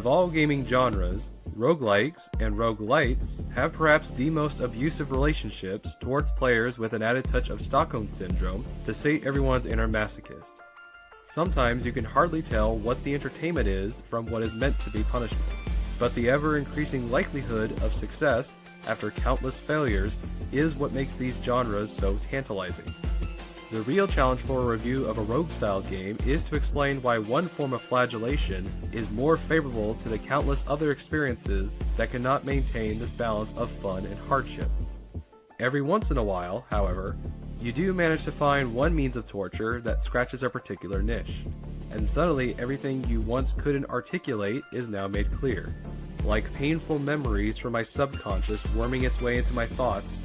of all gaming genres, roguelikes and roguelites have perhaps the most abusive relationships towards players, with an added touch of Stockholm Syndrome to sate everyone's inner masochist. Sometimes you can hardly tell what the entertainment is from what is meant to be punishment, but the ever-increasing likelihood of success after countless failures is what makes these genres so tantalizing. The real challenge for a review of a rogue-style game is to explain why one form of flagellation is more favorable to the countless other experiences that cannot maintain this balance of fun and hardship. Every once in a while, however, you do manage to find one means of torture that scratches a particular niche, and suddenly everything you once couldn't articulate is now made clear. Like painful memories from my subconscious worming its way into my thoughts,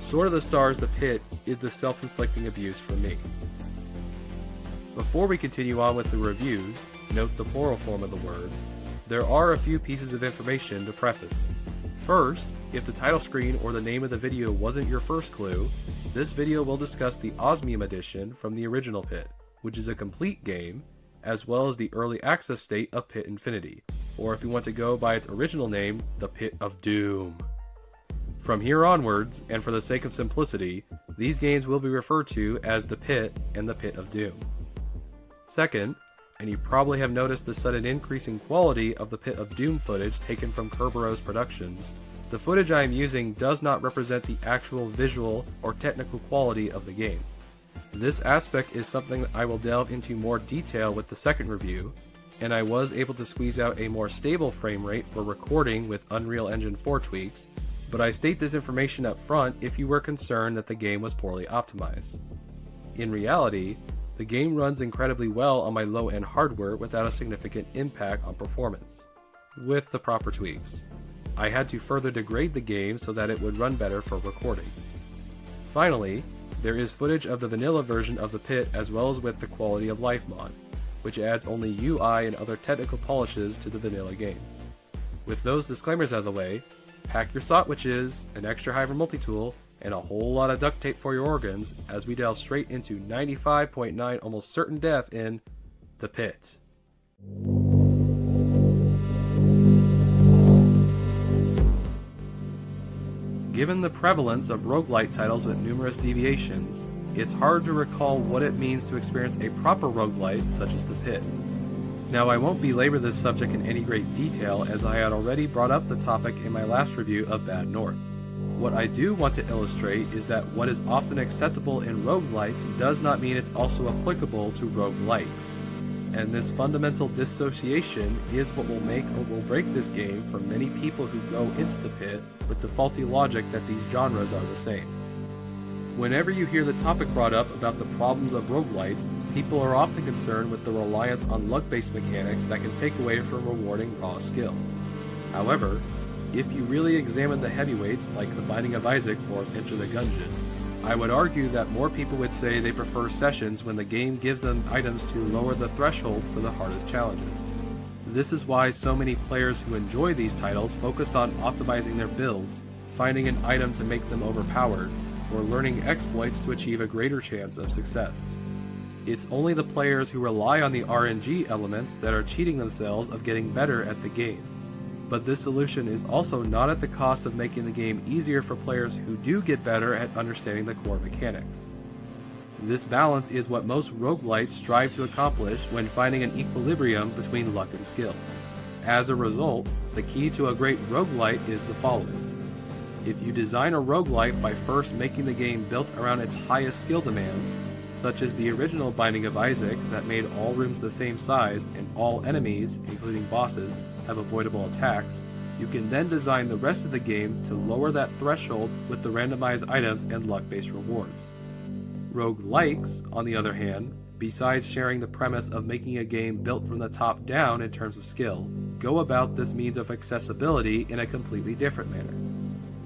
Sword of the Stars The Pit is the self-inflicting abuse for me. Before we continue on with the reviews, note the plural form of the word, there are a few pieces of information to preface. First, if the title screen or the name of the video wasn't your first clue, this video will discuss the Osmium edition from the original Pit, which is a complete game, as well as the early access state of Pit Infinity, or if you want to go by its original name, the Pit of Doom. From here onwards, and for the sake of simplicity, these games will be referred to as the Pit and the Pit of Doom. Second, and you probably have noticed the sudden increase in quality of the Pit of Doom footage taken from Kerberos Productions, the footage I am using does not represent the actual visual or technical quality of the game. This aspect is something that I will delve into more detail with the second review, and I was able to squeeze out a more stable frame rate for recording with Unreal Engine 4 tweaks, but I state this information up front if you were concerned that the game was poorly optimized. In reality, the game runs incredibly well on my low-end hardware without a significant impact on performance, with the proper tweaks. I had to further degrade the game so that it would run better for recording. Finally, there is footage of the vanilla version of the Pit as well as with the Quality of Life mod, which adds only UI and other technical polishes to the vanilla game. With those disclaimers out of the way, pack your sotwitches, an extra Hyver multi-tool, and a whole lot of duct tape for your organs as we delve straight into 95.9 almost certain death in The Pit. Given the prevalence of roguelite titles with numerous deviations, it's hard to recall what it means to experience a proper roguelite such as The Pit. Now, I won't belabor this subject in any great detail, as I had already brought up the topic in my last review of Bad North. What I do want to illustrate is that what is often acceptable in roguelites does not mean it's also applicable to roguelikes, and this fundamental dissociation is what will make or will break this game for many people who go into the Pit with the faulty logic that these genres are the same. Whenever you hear the topic brought up about the problems of roguelites, people are often concerned with the reliance on luck-based mechanics that can take away from rewarding raw skill. However, if you really examine the heavyweights like The Binding of Isaac or Enter the Gungeon, I would argue that more people would say they prefer sessions when the game gives them items to lower the threshold for the hardest challenges. This is why so many players who enjoy these titles focus on optimizing their builds, finding an item to make them overpowered, or learning exploits to achieve a greater chance of success. It's only the players who rely on the RNG elements that are cheating themselves of getting better at the game. But this solution is also not at the cost of making the game easier for players who do get better at understanding the core mechanics. This balance is what most roguelites strive to accomplish when finding an equilibrium between luck and skill. As a result, the key to a great roguelite is the following. If you design a roguelite by first making the game built around its highest skill demands, such as the original Binding of Isaac that made all rooms the same size and all enemies, including bosses, have avoidable attacks, you can then design the rest of the game to lower that threshold with the randomized items and luck-based rewards. Roguelikes, on the other hand, besides sharing the premise of making a game built from the top down in terms of skill, go about this means of accessibility in a completely different manner.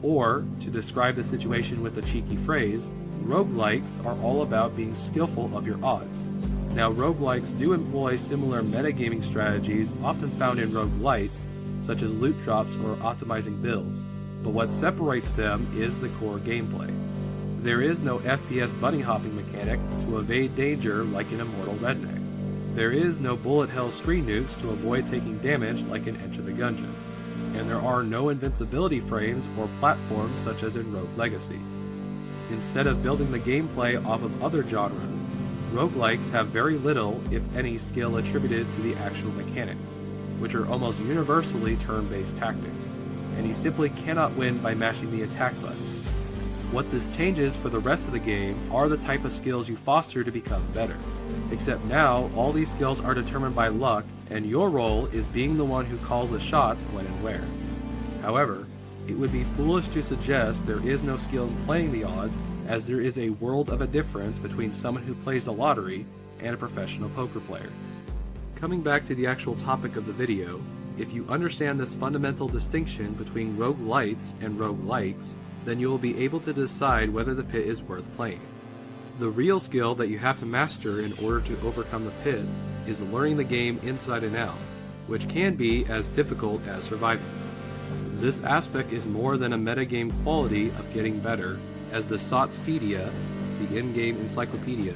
Or, to describe the situation with a cheeky phrase, roguelikes are all about being skillful of your odds. Now, roguelikes do employ similar metagaming strategies often found in roguelites, such as loot drops or optimizing builds, but what separates them is the core gameplay. There is no FPS bunny hopping mechanic to evade danger like in Immortal Redneck. There is no bullet hell screen nukes to avoid taking damage like in Enter the Gungeon, and there are no invincibility frames or platforms such as in Rogue Legacy. Instead of building the gameplay off of other genres, roguelikes have very little, if any, skill attributed to the actual mechanics, which are almost universally turn-based tactics, and you simply cannot win by mashing the attack button. What this changes for the rest of the game are the type of skills you foster to become better, except now all these skills are determined by luck, and your role is being the one who calls the shots when and where. However, it would be foolish to suggest there is no skill in playing the odds, as there is a world of a difference between someone who plays the lottery and a professional poker player. Coming back to the actual topic of the video, if you understand this fundamental distinction between roguelites and roguelikes, then you will be able to decide whether the pit is worth playing. The real skill that you have to master in order to overcome the pit is learning the game inside and out, which can be as difficult as surviving. This aspect is more than a metagame quality of getting better, as the SotSpedia, the in-game encyclopedia,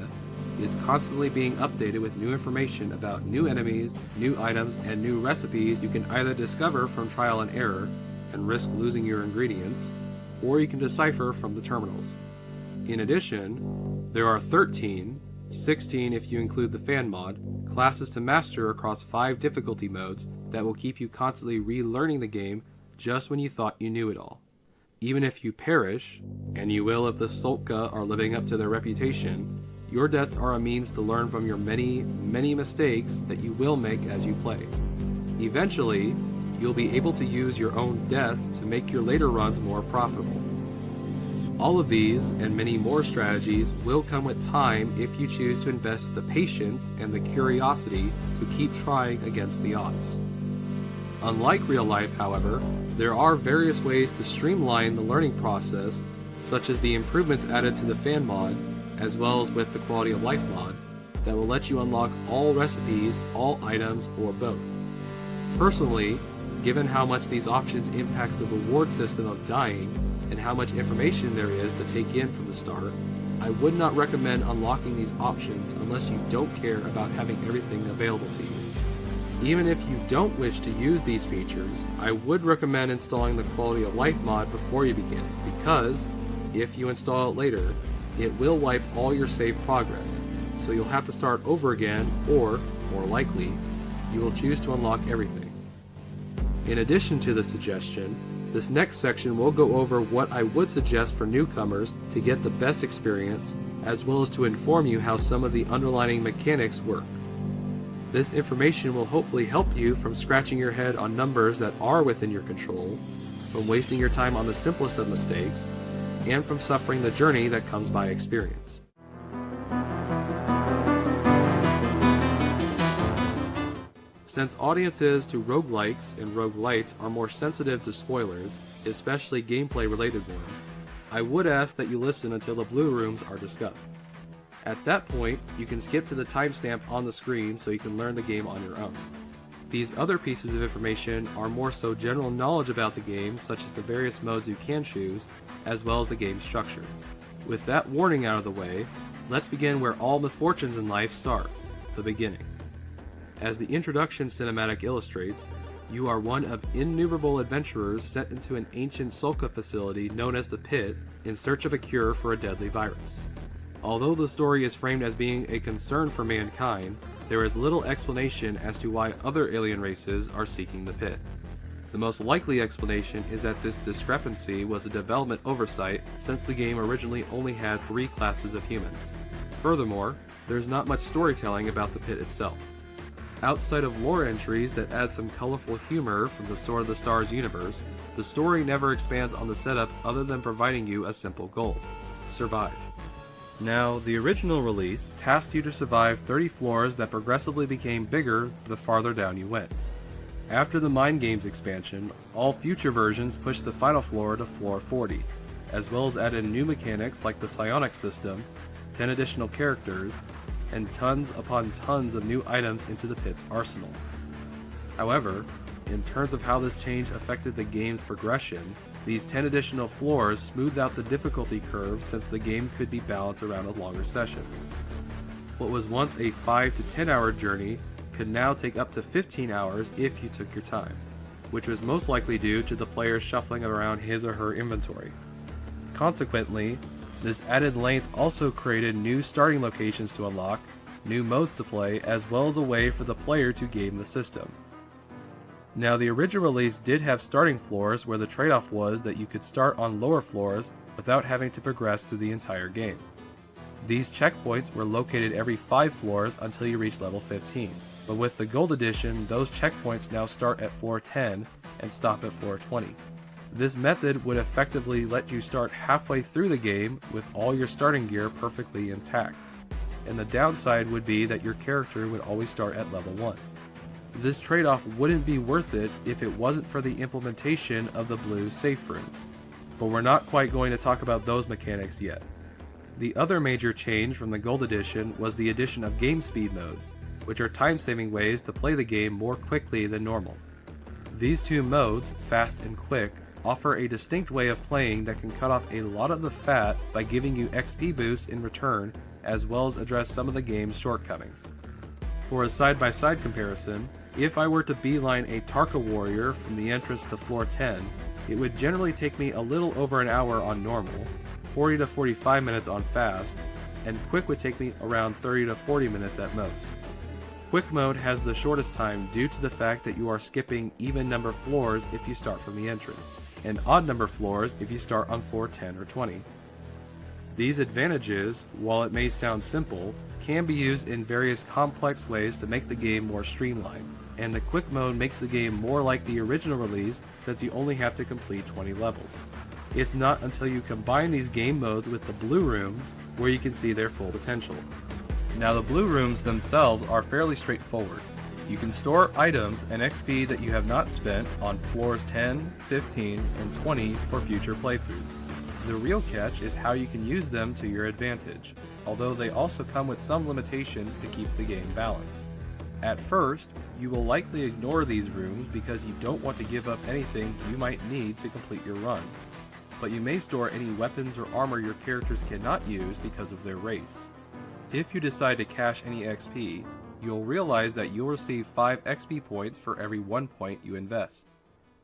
is constantly being updated with new information about new enemies, new items, and new recipes you can either discover from trial and error and risk losing your ingredients, or you can decipher from the terminals. In addition, there are 13, 16 if you include the fan mod, classes to master across 5 difficulty modes that will keep you constantly relearning the game just when you thought you knew it all. Even if you perish, and you will if the Sulka are living up to their reputation, your deaths are a means to learn from your many, many mistakes that you will make as you play. Eventually, you'll be able to use your own deaths to make your later runs more profitable. All of these, and many more strategies, will come with time if you choose to invest the patience and the curiosity to keep trying against the odds. Unlike real life, however, there are various ways to streamline the learning process, such as the improvements added to the fan mod, as well as with the quality of life mod, that will let you unlock all recipes, all items, or both. Personally, given how much these options impact the reward system of dying, and how much information there is to take in from the start, I would not recommend unlocking these options unless you don't care about having everything available to you. Even if you don't wish to use these features, I would recommend installing the quality of life mod before you begin, because if you install it later, it will wipe all your save progress, so you'll have to start over again, or, more likely, you will choose to unlock everything. In addition to the suggestion, this next section will go over what I would suggest for newcomers to get the best experience, as well as to inform you how some of the underlying mechanics work. This information will hopefully help you from scratching your head on numbers that are within your control, from wasting your time on the simplest of mistakes, and from suffering the journey that comes by experience. Since audiences to roguelikes and roguelites are more sensitive to spoilers, especially gameplay-related ones, I would ask that you listen until the blue rooms are discussed. At that point, you can skip to the timestamp on the screen so you can learn the game on your own. These other pieces of information are more so general knowledge about the game, such as the various modes you can choose, as well as the game's structure. With that warning out of the way, let's begin where all misfortunes in life start, the beginning. As the introduction cinematic illustrates, you are one of innumerable adventurers sent into an ancient Sulka facility known as the Pit in search of a cure for a deadly virus. Although the story is framed as being a concern for mankind, there is little explanation as to why other alien races are seeking the Pit. The most likely explanation is that this discrepancy was a development oversight since the game originally only had 3 classes of humans. Furthermore, there's not much storytelling about the Pit itself. Outside of lore entries that add some colorful humor from the Sword of the Stars universe, the story never expands on the setup other than providing you a simple goal: survive. Now, the original release tasked you to survive 30 floors that progressively became bigger the farther down you went. After the Mind Games expansion, all future versions pushed the final floor to floor 40, as well as added new mechanics like the psionic system, 10 additional characters, and tons upon tons of new items into the Pit's arsenal. However, in terms of how this change affected the game's progression, these 10 additional floors smoothed out the difficulty curve since the game could be balanced around a longer session. What was once a 5 to 10 hour journey could now take up to 15 hours if you took your time, which was most likely due to the player shuffling around his or her inventory. Consequently, this added length also created new starting locations to unlock, new modes to play, as well as a way for the player to game the system. Now, the original release did have starting floors where the trade-off was that you could start on lower floors without having to progress through the entire game. These checkpoints were located every 5 floors until you reach level 15, but with the Gold Edition, those checkpoints now start at floor 10 and stop at floor 20. This method would effectively let you start halfway through the game with all your starting gear perfectly intact, and the downside would be that your character would always start at level 1. This trade-off wouldn't be worth it if it wasn't for the implementation of the blue safe rooms, but we're not quite going to talk about those mechanics yet. The other major change from the Gold Edition was the addition of game speed modes, which are time-saving ways to play the game more quickly than normal. These two modes, fast and quick, offer a distinct way of playing that can cut off a lot of the fat by giving you XP boosts in return, as well as address some of the game's shortcomings. For a side-by-side comparison, if I were to beeline a Tarka warrior from the entrance to floor 10, it would generally take me a little over an hour on normal, 40 to 45 minutes on fast, and quick would take me around 30 to 40 minutes at most. Quick mode has the shortest time due to the fact that you are skipping even number floors if you start from the entrance, and odd number floors if you start on floor 10 or 20. These advantages, while it may sound simple, can be used in various complex ways to make the game more streamlined, and the quick mode makes the game more like the original release since you only have to complete 20 levels. It's not until you combine these game modes with the blue rooms where you can see their full potential. Now, the blue rooms themselves are fairly straightforward. You can store items and XP that you have not spent on floors 10, 15, and 20 for future playthroughs. The real catch is how you can use them to your advantage, although they also come with some limitations to keep the game balanced. At first, you will likely ignore these rooms because you don't want to give up anything you might need to complete your run, but you may store any weapons or armor your characters cannot use because of their race. If you decide to cache any XP, you'll realize that you'll receive 5 XP points for every 1 point you invest,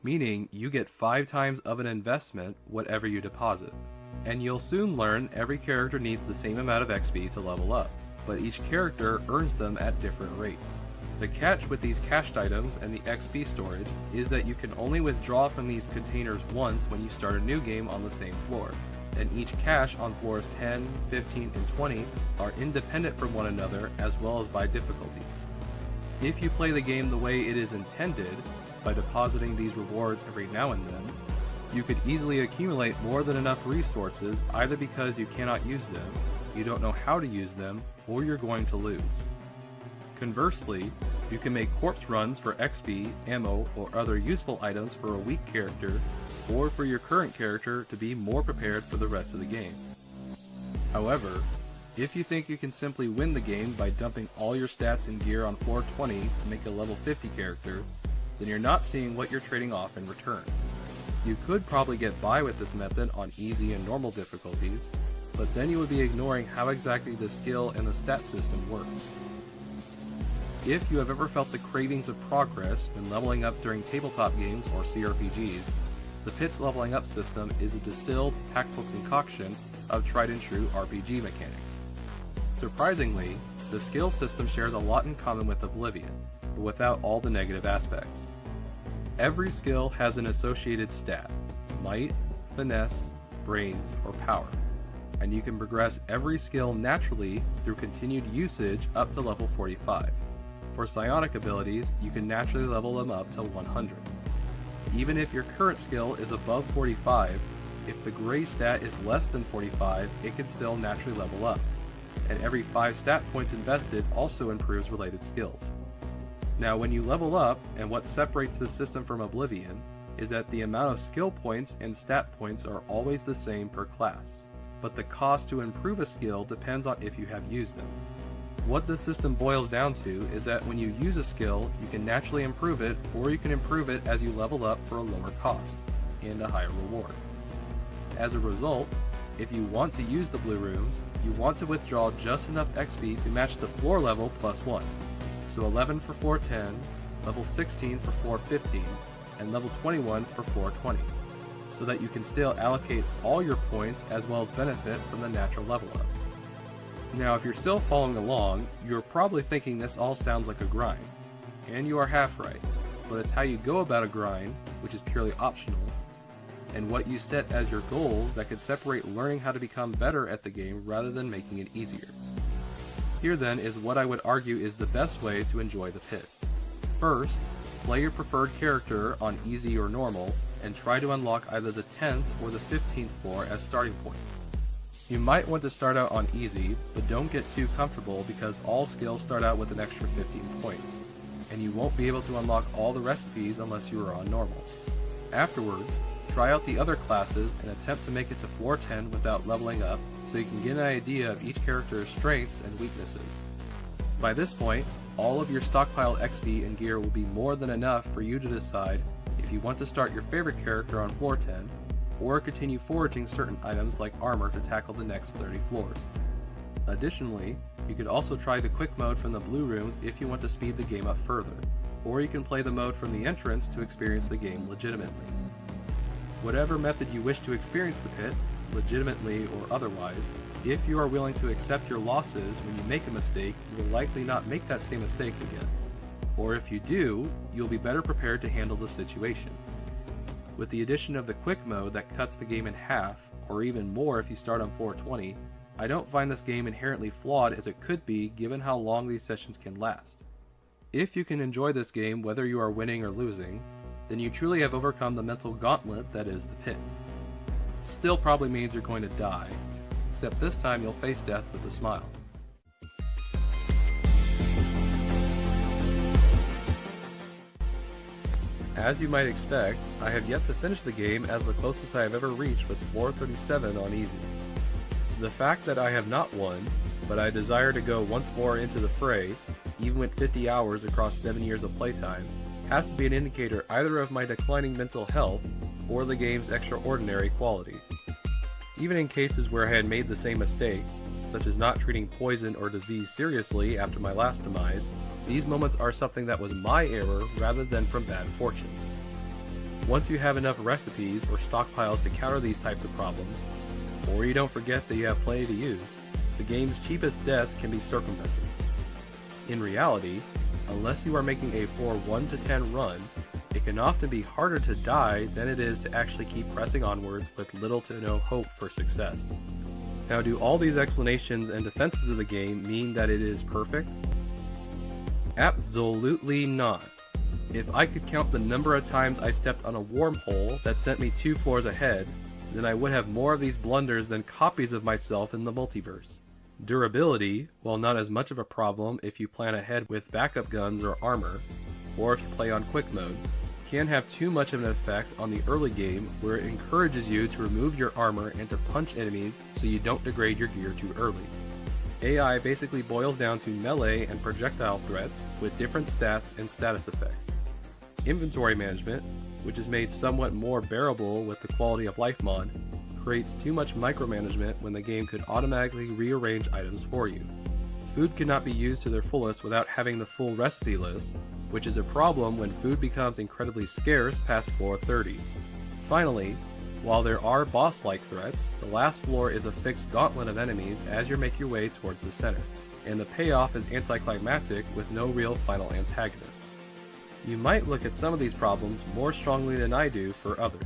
meaning you get 5 times of an investment whatever you deposit. And you'll soon learn every character needs the same amount of XP to level up, but each character earns them at different rates. The catch with these cached items and the XP storage is that you can only withdraw from these containers once when you start a new game on the same floor, and each cache on floors 10, 15, and 20 are independent from one another as well as by difficulty. If you play the game the way it is intended, by depositing these rewards every now and then, you could easily accumulate more than enough resources either because you cannot use them, you don't know how to use them, or you're going to lose. Conversely, you can make corpse runs for XP, ammo, or other useful items for a weak character, or for your current character to be more prepared for the rest of the game. However, if you think you can simply win the game by dumping all your stats and gear on floor 20 to make a level 50 character, then you're not seeing what you're trading off in return. You could probably get by with this method on easy and normal difficulties, but then you would be ignoring how exactly the skill and the stat system works. If you have ever felt the cravings of progress when leveling up during tabletop games or CRPGs, the Pit's leveling up system is a distilled, tactful concoction of tried and true RPG mechanics. Surprisingly, the skill system shares a lot in common with Oblivion, but without all the negative aspects. Every skill has an associated stat, might, finesse, brains, or power, and you can progress every skill naturally through continued usage up to level 45. For psionic abilities, you can naturally level them up to 100. Even if your current skill is above 45, if the gray stat is less than 45, it can still naturally level up, and every 5 stat points invested also improves related skills. Now, when you level up, and what separates this system from Oblivion, is that the amount of skill points and stat points are always the same per class, but the cost to improve a skill depends on if you have used them. What this system boils down to is that when you use a skill, you can naturally improve it, or you can improve it as you level up for a lower cost, and a higher reward. As a result, if you want to use the blue rooms, you want to withdraw just enough XP to match the floor level plus 1. So 11 for floor 10, level 16 for floor 15, and level 21 for floor 20, so that you can still allocate all your points as well as benefit from the natural level ups. Now if you're still following along, you're probably thinking this all sounds like a grind, and you are half right, but it's how you go about a grind, which is purely optional, and what you set as your goal that could separate learning how to become better at the game rather than making it easier. Here then is what I would argue is the best way to enjoy the pit. First, play your preferred character on easy or normal, and try to unlock either the 10th or the 15th floor as starting points. You might want to start out on easy, but don't get too comfortable because all skills start out with an extra 15 points, and you won't be able to unlock all the recipes unless you are on normal. Afterwards, try out the other classes and attempt to make it to floor 10 without leveling up so you can get an idea of each character's strengths and weaknesses. By this point, all of your stockpiled XP and gear will be more than enough for you to decide if you want to start your favorite character on floor 10 or continue foraging certain items like armor to tackle the next 30 floors. Additionally, you could also try the quick mode from the blue rooms if you want to speed the game up further, or you can play the mode from the entrance to experience the game legitimately. Whatever method you wish to experience the pit, legitimately or otherwise, if you are willing to accept your losses when you make a mistake, you will likely not make that same mistake again. Or if you do, you'll be better prepared to handle the situation. With the addition of the quick mode that cuts the game in half, or even more if you start on floor 20, I don't find this game inherently flawed as it could be given how long these sessions can last. If you can enjoy this game whether you are winning or losing, then you truly have overcome the mental gauntlet that is the pit. Still probably means you're going to die, except this time you'll face death with a smile. As you might expect, I have yet to finish the game as the closest I have ever reached was floor 37 on easy. The fact that I have not won, but I desire to go once more into the fray, even with 50 hours across 7 years of playtime, has to be an indicator either of my declining mental health or the game's extraordinary quality. Even in cases where I had made the same mistake, such as not treating poison or disease seriously after my last demise, these moments are something that was my error rather than from bad fortune. Once you have enough recipes or stockpiles to counter these types of problems, or you don't forget that you have plenty to use, the game's cheapest deaths can be circumvented. In reality, unless you are making a floor 1 to 10 run, it can often be harder to die than it is to actually keep pressing onwards with little to no hope for success. Now, do all these explanations and defenses of the game mean that it is perfect? Absolutely not. If I could count the number of times I stepped on a wormhole that sent me 2 floors ahead, then I would have more of these blunders than copies of myself in the multiverse. Durability, while not as much of a problem if you plan ahead with backup guns or armor, or if you play on quick mode, can have too much of an effect on the early game where it encourages you to remove your armor and to punch enemies so you don't degrade your gear too early. AI basically boils down to melee and projectile threats with different stats and status effects. Inventory management, which is made somewhat more bearable with the quality of life mod, creates too much micromanagement when the game could automatically rearrange items for you. Food cannot be used to their fullest without having the full recipe list, which is a problem when food becomes incredibly scarce past floor 30. Finally, while there are boss-like threats, the last floor is a fixed gauntlet of enemies as you make your way towards the center, and the payoff is anticlimactic with no real final antagonist. You might look at some of these problems more strongly than I do for others.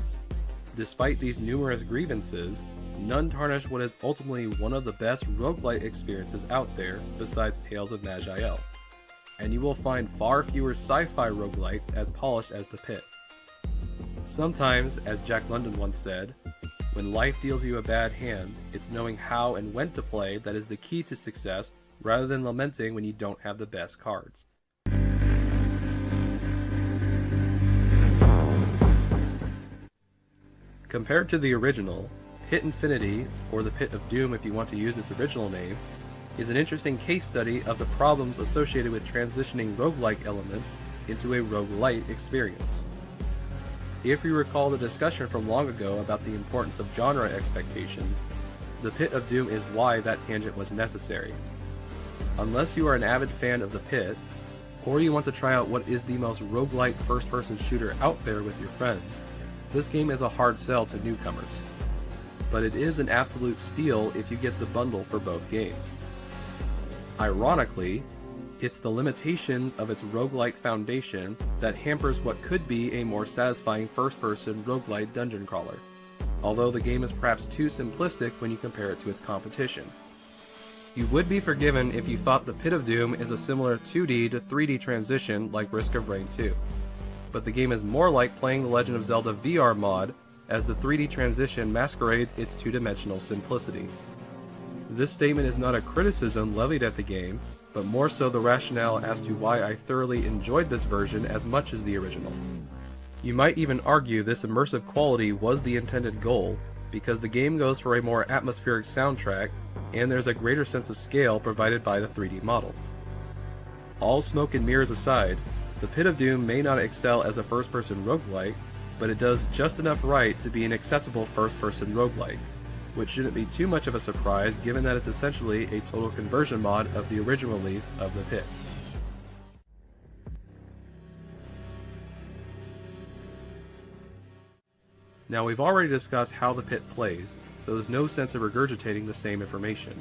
Despite these numerous grievances, none tarnish what is ultimately one of the best roguelite experiences out there besides Tales of Maj'El, and you will find far fewer sci-fi roguelites as polished as the Pit. Sometimes, as Jack London once said, when life deals you a bad hand, it's knowing how and when to play that is the key to success rather than lamenting when you don't have the best cards. Compared to the original, Pit Infinity, or the Pit of Doom if you want to use its original name, is an interesting case study of the problems associated with transitioning roguelike elements into a roguelite experience. If you recall the discussion from long ago about the importance of genre expectations, The Pit of Doom is why that tangent was necessary. Unless you are an avid fan of the Pit, or you want to try out what is the most roguelite first-person shooter out there with your friends, this game is a hard sell to newcomers. But it is an absolute steal if you get the bundle for both games. Ironically, it's the limitations of its roguelike foundation that hampers what could be a more satisfying first-person roguelite dungeon crawler, although the game is perhaps too simplistic when you compare it to its competition. You would be forgiven if you thought the Pit of Doom is a similar 2D to 3D transition like Risk of Rain 2, but the game is more like playing the Legend of Zelda VR mod, as the 3D transition masquerades its two-dimensional simplicity. This statement is not a criticism levied at the game, but more so the rationale as to why I thoroughly enjoyed this version as much as the original. You might even argue this immersive quality was the intended goal, because the game goes for a more atmospheric soundtrack, and there's a greater sense of scale provided by the 3D models. All smoke and mirrors aside, the Pit of Doom may not excel as a first-person roguelike, but it does just enough right to be an acceptable first-person roguelike, which shouldn't be too much of a surprise given that it's essentially a total conversion mod of the original release of the Pit. Now we've already discussed how the Pit plays, so there's no sense of regurgitating the same information.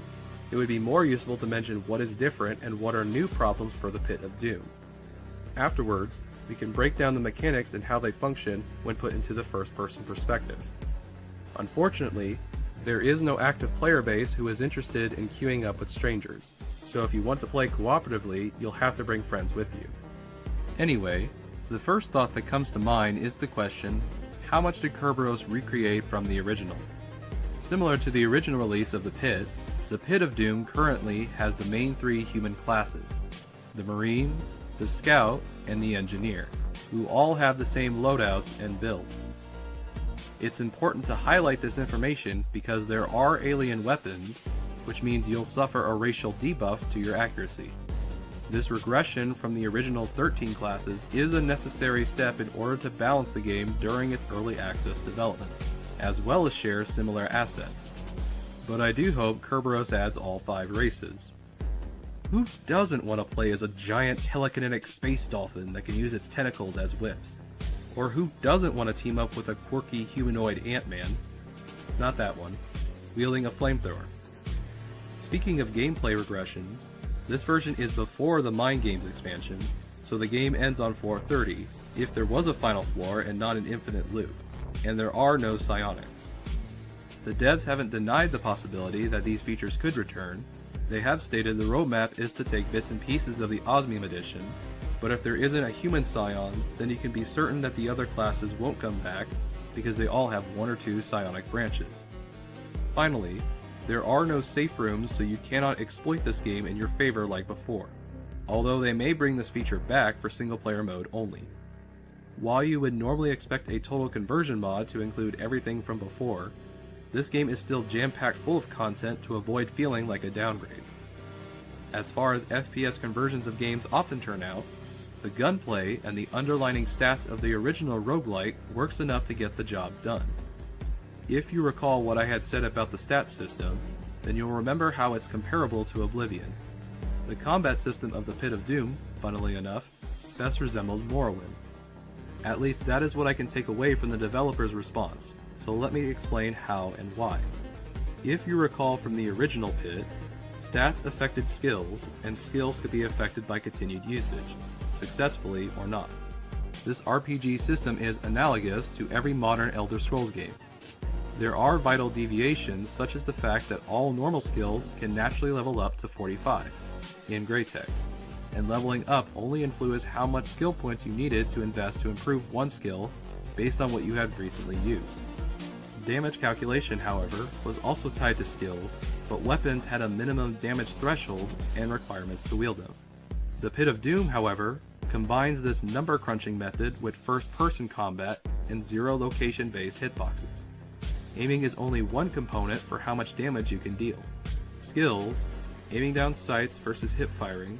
It would be more useful to mention what is different and what are new problems for the Pit of Doom. Afterwards, we can break down the mechanics and how they function when put into the first-person perspective. Unfortunately, there is no active player base who is interested in queuing up with strangers, so if you want to play cooperatively, you'll have to bring friends with you. Anyway, the first thought that comes to mind is the question, how much did Kerberos recreate from the original? Similar to the original release of the Pit of Doom currently has the main three human classes, the Marine, the Scout, and the Engineer, who all have the same loadouts and builds. It's important to highlight this information because there are alien weapons, which means you'll suffer a racial debuff to your accuracy. This regression from the original's 13 classes is a necessary step in order to balance the game during its early access development, as well as share similar assets. But I do hope Kerberos adds all 5 races. Who doesn't want to play as a giant telekinetic space dolphin that can use its tentacles as whips? Or who doesn't want to team up with a quirky humanoid Ant-Man? Not that one. Wielding a flamethrower. Speaking of gameplay regressions, this version is before the Mind Games expansion, so the game ends on floor 30, if there was a final floor and not an infinite loop, and there are no psionics. The devs haven't denied the possibility that these features could return. They have stated the roadmap is to take bits and pieces of the Osmium edition, but if there isn't a human scion, then you can be certain that the other classes won't come back, because they all have 1 or 2 psionic branches. Finally, there are no safe rooms, so you cannot exploit this game in your favor like before, although they may bring this feature back for single player mode only. While you would normally expect a total conversion mod to include everything from before, this game is still jam-packed full of content to avoid feeling like a downgrade. As far as FPS conversions of games often turn out, the gunplay and the underlining stats of the original roguelite works enough to get the job done. If you recall what I had said about the stats system, then you'll remember how it's comparable to Oblivion. The combat system of the Pit of Doom, funnily enough, best resembles Morrowind. At least that is what I can take away from the developer's response, so let me explain how and why. If you recall from the original Pit, stats affected skills, and skills could be affected by continued usage, successfully or not. This RPG system is analogous to every modern Elder Scrolls game. There are vital deviations, such as the fact that all normal skills can naturally level up to 45 in Grey Text, and leveling up only influences how much skill points you needed to invest to improve one skill based on what you had recently used. Damage calculation, however, was also tied to skills, but weapons had a minimum damage threshold and requirements to wield them. The Pit of Doom, however, combines this number crunching method with first-person combat and zero location-based hitboxes. Aiming is only one component for how much damage you can deal. Skills, aiming down sights versus hip firing,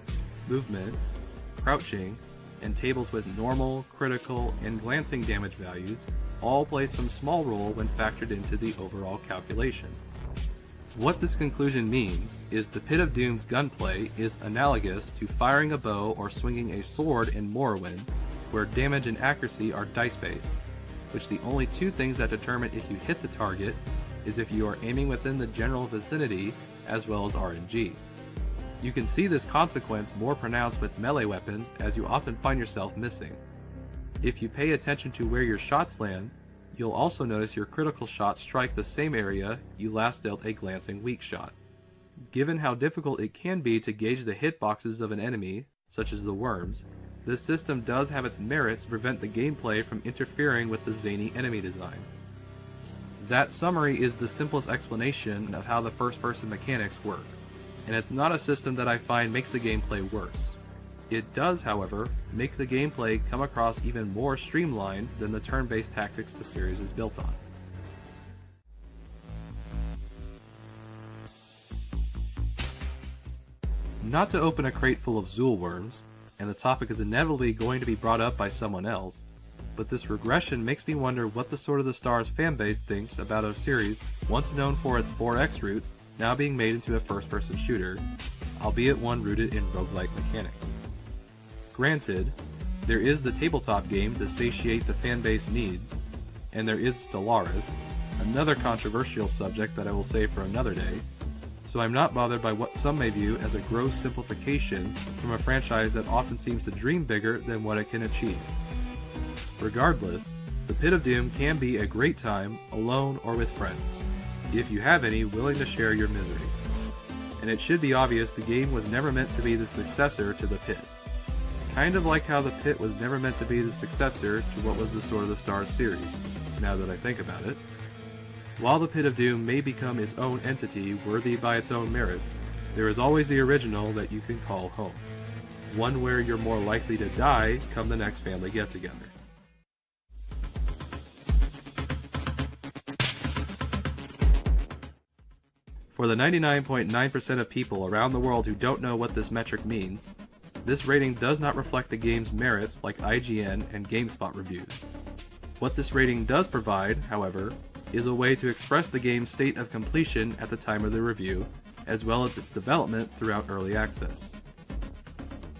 movement, crouching, and tables with normal, critical, and glancing damage values all play some small role when factored into the overall calculation. What this conclusion means is the Pit of Doom's gunplay is analogous to firing a bow or swinging a sword in Morrowind, where damage and accuracy are dice-based, which the only two things that determine if you hit the target is if you are aiming within the general vicinity as well as RNG. You can see this consequence more pronounced with melee weapons, as you often find yourself missing. If you pay attention to where your shots land, you'll also notice your critical shots strike the same area you last dealt a glancing weak shot. Given how difficult it can be to gauge the hitboxes of an enemy, such as the worms, this system does have its merits to prevent the gameplay from interfering with the zany enemy design. That summary is the simplest explanation of how the first-person mechanics work, and it's not a system that I find makes the gameplay worse. It does, however, make the gameplay come across even more streamlined than the turn-based tactics the series is built on. Not to open a crate full of Zool worms, and the topic is inevitably going to be brought up by someone else, but this regression makes me wonder what the Sword of the Stars fanbase thinks about a series once known for its 4X roots now being made into a first-person shooter, albeit one rooted in roguelike mechanics. Granted, there is the tabletop game to satiate the fanbase needs, and there is Stellaris, another controversial subject that I will save for another day, so I'm not bothered by what some may view as a gross simplification from a franchise that often seems to dream bigger than what it can achieve. Regardless, the Pit of Doom can be a great time, alone or with friends, if you have any willing to share your misery. And it should be obvious the game was never meant to be the successor to the Pit. Kind of like how the Pit was never meant to be the successor to what was the Sword of the Stars series, now that I think about it. While the Pit of Doom may become its own entity worthy by its own merits, there is always the original that you can call home. One where you're more likely to die come the next family get-together. For the 99.9% of people around the world who don't know what this metric means, this rating does not reflect the game's merits like IGN and GameSpot reviews. What this rating does provide, however, is a way to express the game's state of completion at the time of the review, as well as its development throughout early access.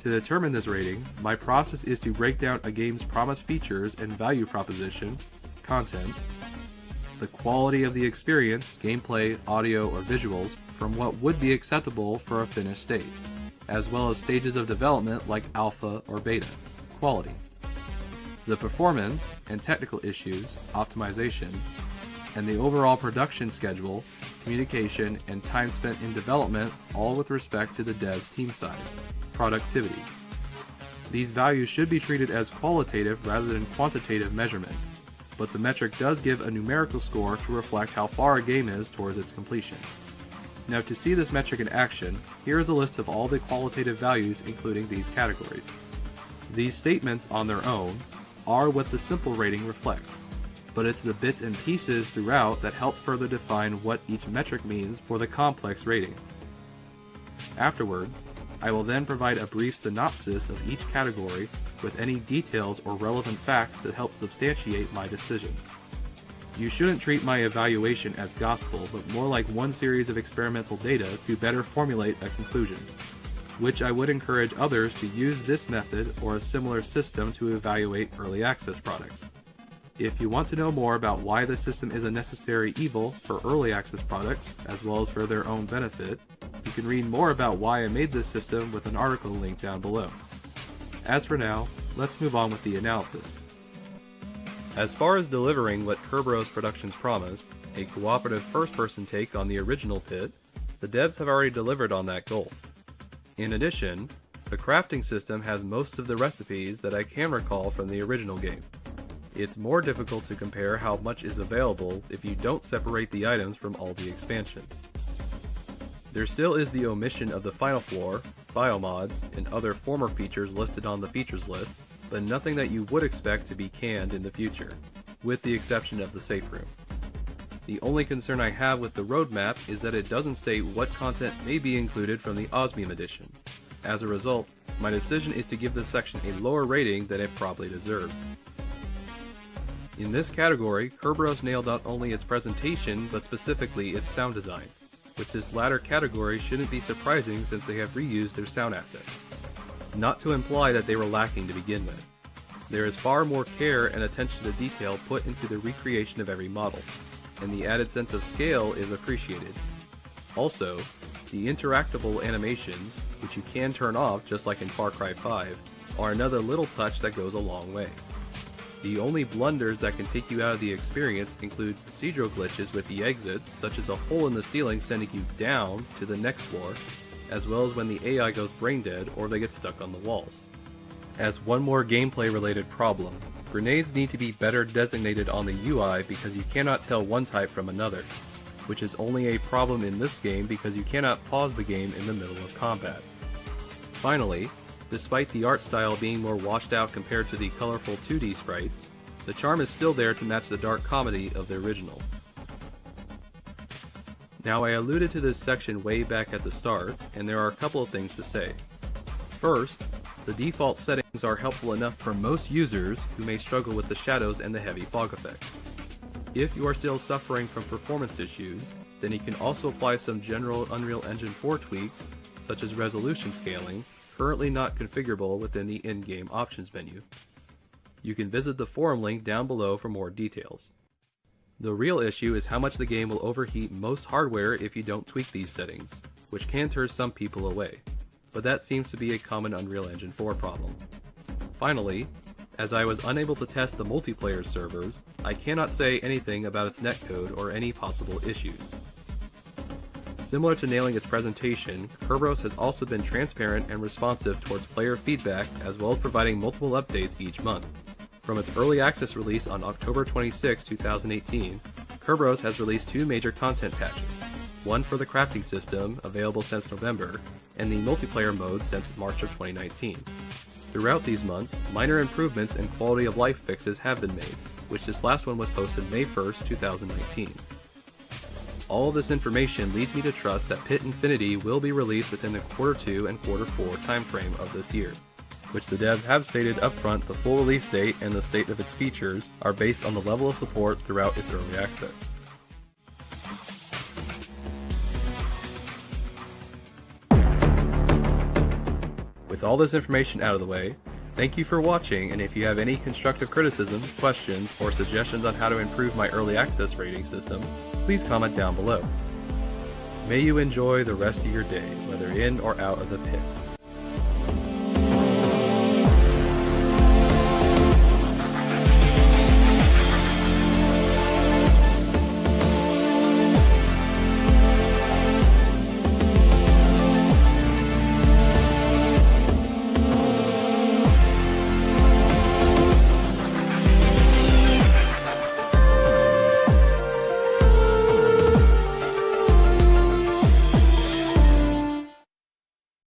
To determine this rating, my process is to break down a game's promised features and value proposition, content, the quality of the experience, gameplay, audio, or visuals, from what would be acceptable for a finished state, as well as stages of development like alpha or beta, quality. The performance and technical issues, optimization, and the overall production schedule, communication, and time spent in development, all with respect to the dev's team size, productivity. These values should be treated as qualitative rather than quantitative measurements, but the metric does give a numerical score to reflect how far a game is towards its completion. Now, to see this metric in action, here is a list of all the qualitative values including these categories. These statements on their own are what the simple rating reflects, but it's the bits and pieces throughout that help further define what each metric means for the complex rating. Afterwards, I will then provide a brief synopsis of each category with any details or relevant facts that help substantiate my decisions. You shouldn't treat my evaluation as gospel, but more like one series of experimental data to better formulate a conclusion, which I would encourage others to use this method or a similar system to evaluate early access products. If you want to know more about why the system is a necessary evil for early access products, as well as for their own benefit, you can read more about why I made this system with an article linked down below. As for now, let's move on with the analysis. As far as delivering what Kerberos Productions promised, a cooperative first-person take on the original Pit, the devs have already delivered on that goal. In addition, the crafting system has most of the recipes that I can recall from the original game. It's more difficult to compare how much is available if you don't separate the items from all the expansions. There still is the omission of the final floor, biomods, and other former features listed on the features list, but nothing that you would expect to be canned in the future, with the exception of the safe room. The only concern I have with the roadmap is that it doesn't state what content may be included from the Osmium edition. As a result, my decision is to give this section a lower rating than it probably deserves. In this category, Kerberos nailed not only its presentation, but specifically its sound design. which this latter category shouldn't be surprising since they have reused their sound assets. Not to imply that they were lacking to begin with. There is far more care and attention to detail put into the recreation of every model, and the added sense of scale is appreciated. Also, the interactable animations, which you can turn off just like in Far Cry 5, are another little touch that goes a long way. The only blunders that can take you out of the experience include procedural glitches with the exits, such as a hole in the ceiling sending you down to the next floor, as well as when the AI goes brain dead or they get stuck on the walls. As one more gameplay related problem, grenades need to be better designated on the UI because you cannot tell one type from another, which is only a problem in this game because you cannot pause the game in the middle of combat. Finally, despite the art style being more washed out compared to the colorful 2D sprites, the charm is still there to match the dark comedy of the original. Now, I alluded to this section way back at the start, and there are a couple of things to say. First, the default settings are helpful enough for most users who may struggle with the shadows and the heavy fog effects. If you are still suffering from performance issues, then you can also apply some general Unreal Engine 4 tweaks, such as resolution scaling, currently not configurable within the in-game options menu. You can visit the forum link down below for more details. The real issue is how much the game will overheat most hardware if you don't tweak these settings, which can turn some people away, but that seems to be a common Unreal Engine 4 problem. Finally, as I was unable to test the multiplayer servers, I cannot say anything about its netcode or any possible issues. Similar to nailing its presentation, Kerberos has also been transparent and responsive towards player feedback as well as providing multiple updates each month. From its early access release on October 26, 2018, Kerberos has released 2 major content patches, one for the crafting system, available since November, and the multiplayer mode since March of 2019. Throughout these months, minor improvements and quality of life fixes have been made, which this last one was posted May 1st, 2019. All of this information leads me to trust that Pit Infinity will be released within the Q2 and Q4 timeframe of this year, which the devs have stated upfront the full release date and the state of its features are based on the level of support throughout its early access. With all this information out of the way, thank you for watching, and if you have any constructive criticism, questions, or suggestions on how to improve my early access rating system, please comment down below. May you enjoy the rest of your day, whether in or out of the pit.